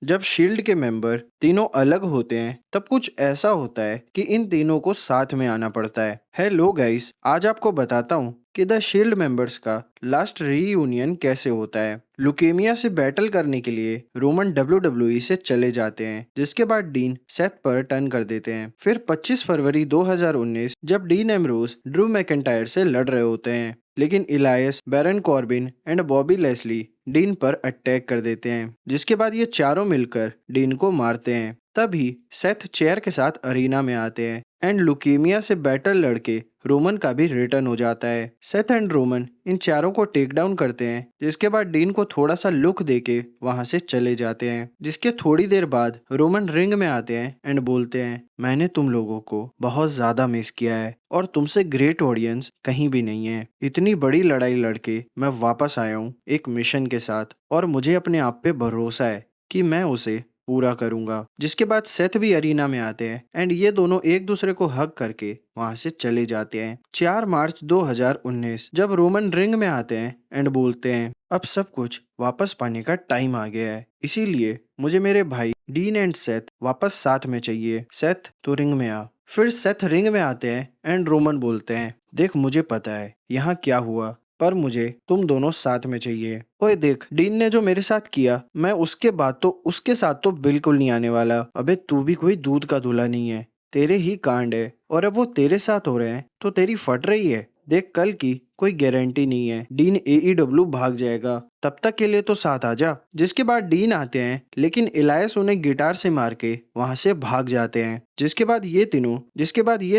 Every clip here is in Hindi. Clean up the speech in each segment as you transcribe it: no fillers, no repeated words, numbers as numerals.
जब शील्ड के मेंबर तीनों अलग होते हैं तब कुछ ऐसा होता है कि इन तीनों को साथ में आना पड़ता है। हेलो गाइस, आज आपको बताता हूँ कि द शील्ड मेंबर्स का लास्ट रीयूनियन कैसे होता है। लुकेमिया से बैटल करने के लिए रोमन डब्ल्यूडब्ल्यूई से चले जाते हैं, जिसके बाद डीन सेथ पर टर्न कर देते हैं। फिर 25 फरवरी 2019 जब डीन एम्ब्रोज ड्रू मैकिंटायर से लड़ रहे होते हैं, लेकिन Elias, Baron Corbin and Bobby Leslie Dean पर अटैक कर देते हैं, जिसके बाद ये चारों मिलकर डीन को मारते हैं। तभी सेथ चेयर के साथ अरीना में आते हैं एंड लुकेमिया से बैटल लड़के रोमन का भी रिटर्न हो जाता है। सेथ एंड रोमन इन चारों को टेक डाउन करते हैं, जिसके बाद डीन को थोड़ा सा लुक देके वहां से चले जाते हैं। जिसके थोड़ी देर बाद रोमन रिंग में आते हैं एंड बोलते हैं, मैंने तुम लोगों को बहुत ज्यादा मिस किया है और तुमसे ग्रेट ऑडियंस कहीं भी नहीं है। इतनी बड़ी लड़ाई लड़के मैं वापस आया हूँ एक मिशन के साथ और मुझे अपने आप पे भरोसा है कि मैं उसे पूरा करूंगा। जिसके बाद सेथ भी अरीना में आते हैं एंड ये दोनों एक दूसरे को हग करके वहां से चले जाते हैं। 4 मार्च 2019 जब रोमन रिंग में आते हैं एंड बोलते हैं, अब सब कुछ वापस पाने का टाइम आ गया है, इसीलिए मुझे मेरे भाई डीन एंड सेथ वापस साथ में चाहिए। सेथ तो रिंग में आ। फिर सेथ रिंग में आते हैं एंड रोमन बोलते हैं, देख मुझे पता है यहाँ क्या हुआ, पर मुझे तुम दोनों साथ में चाहिए। ओए देख, डीन ने जो मेरे साथ किया, मैं उसके साथ तो बिल्कुल नहीं आने वाला। अबे तू भी कोई दूध का दूल्हा नहीं है, तेरे ही कांड है और अब वो तेरे साथ हो रहे हैं तो तेरी फट रही है। देख, कल की कोई गारंटी नहीं है, डीन एईडब्ल्यू भाग जाएगा, तब तक के लिए तो साथ आ जा। जिसके बाद डीन आते हैं, लेकिन इलायस उन्हें गिटार से मार के वहां से भाग जाते हैं। जिसके बाद ये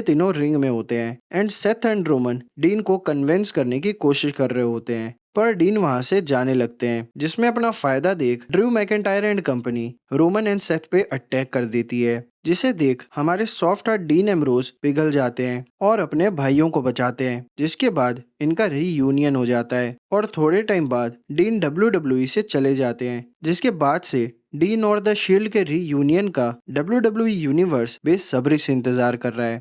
तीनों रिंग में होते हैं and Seth and Roman dean को कन्विंस करने की कोशिश कर रहे होते हैं, पर डीन वहां से जाने लगते हैं, जिसमें अपना फायदा देख Drew McIntyre and company Roman and Seth पे अटैक कर देती है। जिसे देख हमारे सॉफ्ट हार्ट डीन एम्ब्रोज पिघल जाते हैं और अपने भाइयों को बचाते हैं। जिसके बाद इनका रीयूनियन हो जाता है और थोड़े टाइम बाद डीन डब्ल्यूडब्ल्यूई से चले जाते हैं। जिसके बाद से डीन और द शील्ड के रीयूनियन का डब्ल्यूडब्ल्यूई यूनिवर्स बेसब्री से इंतजार कर रहा है।